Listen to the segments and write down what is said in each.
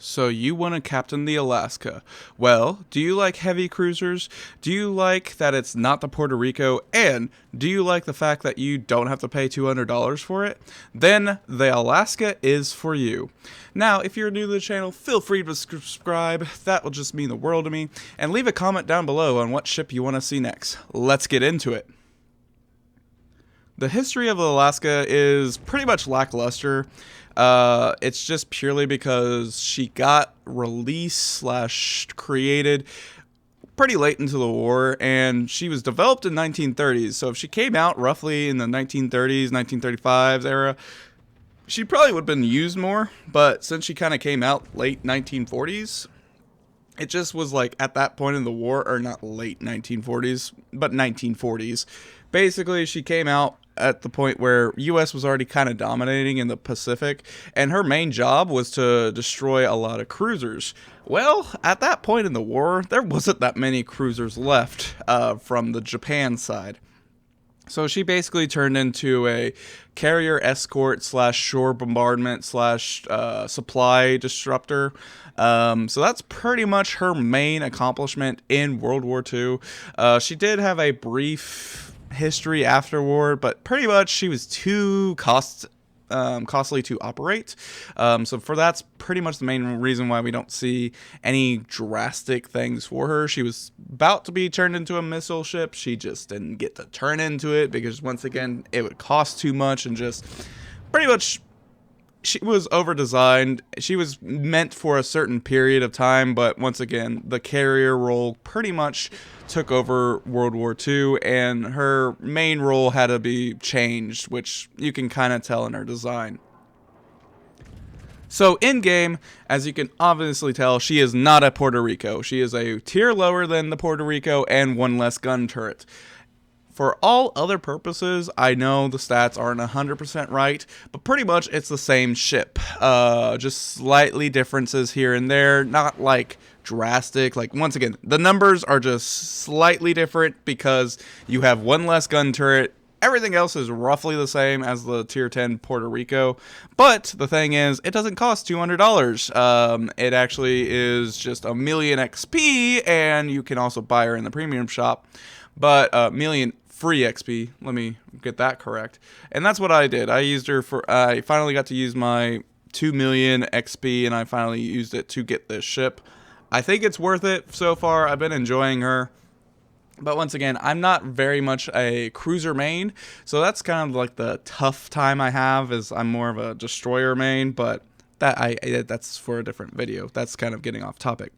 So you want to captain the Alaska. Well, do you like heavy cruisers? Do you like that it's not the Puerto Rico? And do you like the fact that you don't have to pay $200 for it? Then the Alaska is for you. Now, if you're new to the channel, feel free to subscribe. That will just mean the world to me. And leave a comment down below on what ship you want to see next. Let's get into it. The history of Alaska is pretty much lackluster. It's just purely because she got released slash created pretty late into the war, and she was developed in 1930s. So if she came out roughly in the 1930s, 1935s era, she probably would have been used more. But since she kind of came out late 1940s, it just was like at that point in the war, or not late 1940s, but 1940s. Basically, she came out at the point where U.S. was already kind of dominating in the Pacific, and her main job was to destroy a lot of cruisers. Well, at that point in the war, there wasn't that many cruisers left from the Japan side. So she basically turned into a carrier escort slash shore bombardment slash supply disruptor. So that's pretty much her main accomplishment in World War II. She did have a brief history afterward, but pretty much she was too costly to operate. So for that's pretty much the main reason why we don't see any drastic things for her. She was about to be turned into a missile ship. She just didn't get to turn into it because once again it would cost too much, and just pretty much she was over-designed. She was meant for a certain period of time, but once again, the carrier role pretty much took over World War II, and her main role had to be changed, which you can kind of tell in her design. So in-game, as you can obviously tell, she is not a Puerto Rico. She is a tier lower than the Puerto Rico and one less gun turret. For all other purposes, I know the stats aren't 100% right, but pretty much it's the same ship. Just slightly differences here and there, not like drastic. Like, once again, the numbers are just slightly different because you have one less gun turret. Everything else is roughly the same as the tier 10 Puerto Rico, but the thing is, it doesn't cost $200. It actually is just a million XP, and you can also buy her in the premium shop, but million free XP. Let me get that correct. And that's what I did. I used her for, I finally got to use my 2 million XP, and I finally used it to get this ship. I think it's worth it so far. I've been enjoying her. But once again, I'm not very much a cruiser main, so that's kind of like the tough time I have, is I'm more of a destroyer main, but that's for a different video. That's kind of getting off topic.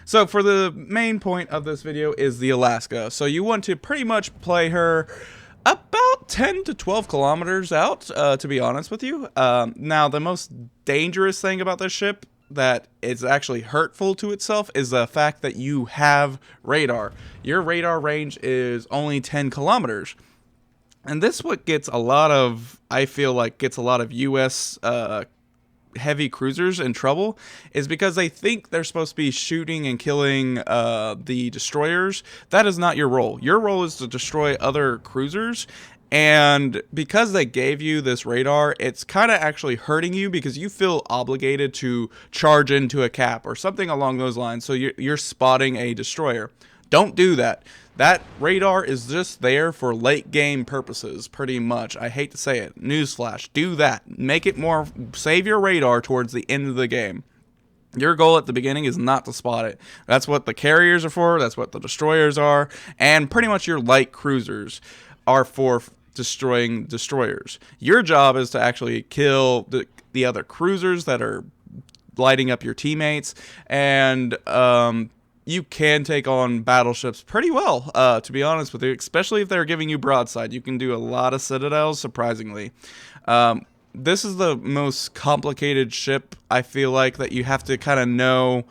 So for the main point of this video is the Alaska. So you want to pretty much play her about 10 to 12 kilometers out, to be honest with you. Now, the most dangerous thing about this ship that is actually hurtful to itself is the fact that you have radar. Your radar range is only 10 kilometers. And this what gets a lot of, I feel like, gets a lot of U.S. Heavy cruisers in trouble, is because they think they're supposed to be shooting and killing the destroyers. That is not your role. Your role is to destroy other cruisers. And because they gave you this radar, it's kind of actually hurting you because you feel obligated to charge into a cap or something along those lines. So you're spotting a destroyer. Don't do that. That radar is just there for late game purposes, pretty much. I hate to say it. Newsflash. Do that. Make it more, save your radar towards the end of the game. Your goal at the beginning is not to spot it. That's what the carriers are for. That's what the destroyers are. And pretty much your light cruisers are for destroying destroyers. Your job is to actually kill the other cruisers that are lighting up your teammates, and you can take on battleships pretty well, to be honest with you, especially if they're giving you broadside. You can do a lot of citadels, surprisingly. This is the most complicated ship, I feel like, that you have to kind of know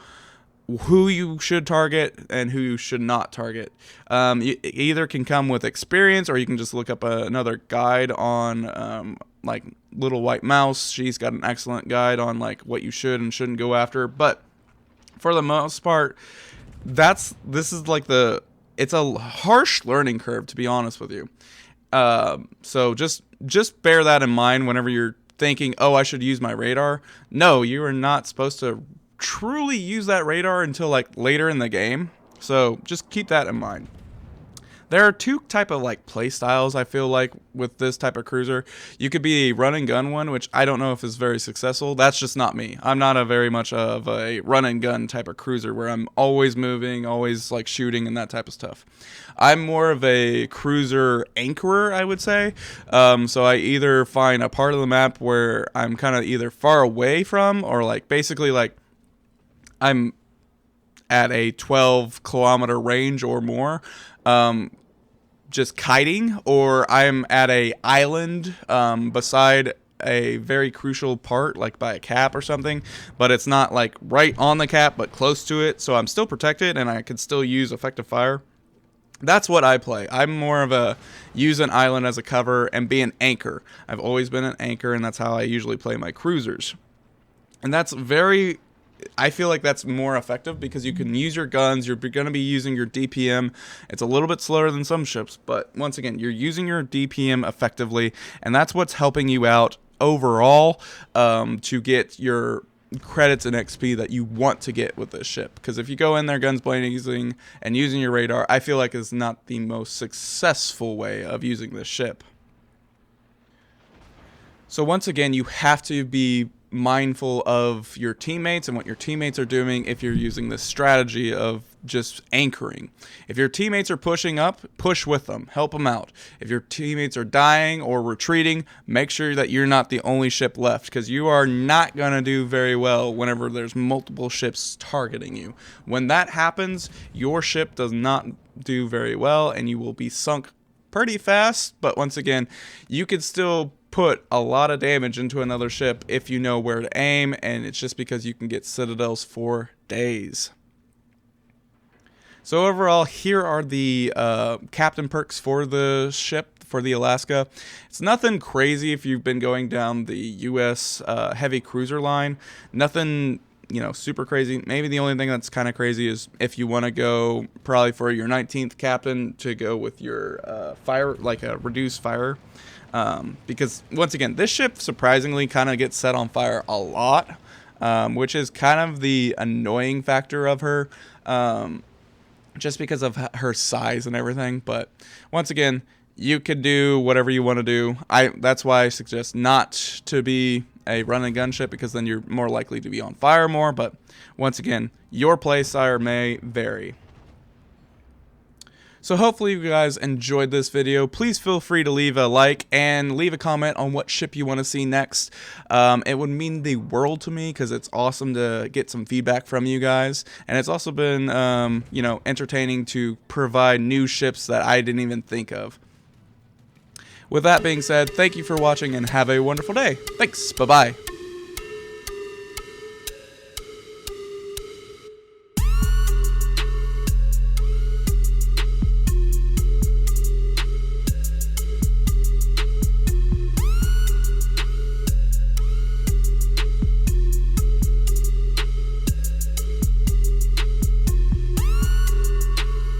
who you should target and who you should not target. You either can come with experience, or you can just look up another guide on like Little White Mouse. She's got an excellent guide on like what you should and shouldn't go after. But for the most part, this is like it's a harsh learning curve, to be honest with you. So just bear that in mind whenever you're thinking, oh, I should use my radar. No, you are not supposed to truly use that radar until like later in the game. So just keep that in mind. There are two type of like play styles I feel like with this type of cruiser. You could be a run and gun one, which I don't know if is very successful. That's just not me. I'm not a very much of a run and gun type of cruiser where I'm always moving, always like shooting and that type of stuff. I'm more of a cruiser anchorer, I would say. So I either find a part of the map where I'm kind of either far away from, or like basically like I'm at a 12-kilometer range or more, just kiting, or I'm at a island beside a very crucial part, like by a cap or something, but it's not like right on the cap, but close to it, so I'm still protected and I can still use effective fire. That's what I play. I'm more of a use an island as a cover and be an anchor. I've always been an anchor, and that's how I usually play my cruisers. And I feel like that's more effective because you can use your guns. You're going to be using your DPM. It's a little bit slower than some ships, but once again, you're using your DPM effectively, and that's what's helping you out overall to get your credits and XP that you want to get with this ship. Because if you go in there guns blazing and using your radar, I feel like is not the most successful way of using this ship. So once again, you have to be mindful of your teammates and what your teammates are doing if you're using this strategy of just anchoring. If your teammates are pushing up, push with them, help them out. If your teammates are dying or retreating, make sure that you're not the only ship left, because you are not going to do very well whenever there's multiple ships targeting you. When that happens, your ship does not do very well and you will be sunk pretty fast. But once again, you could still put a lot of damage into another ship if you know where to aim, and it's just because you can get citadels for days. So overall, here are the captain perks for the ship, for the Alaska. It's nothing crazy if you've been going down the US heavy cruiser line. Nothing, super crazy. Maybe the only thing that's kind of crazy is if you want to go probably for your 19th captain to go with your fire, like a reduced fire. Because once again, this ship surprisingly kind of gets set on fire a lot, which is kind of the annoying factor of her, just because of her size and everything. But once again, you could do whatever you want to do. That's why I suggest not to be a run and gun ship, because then you're more likely to be on fire more. But once again, your play style may vary. So hopefully you guys enjoyed this video. Please feel free to leave a like and leave a comment on what ship you want to see next. It would mean the world to me, because it's awesome to get some feedback from you guys. And it's also been, entertaining to provide new ships that I didn't even think of. With that being said, thank you for watching and have a wonderful day. Thanks. Bye-bye.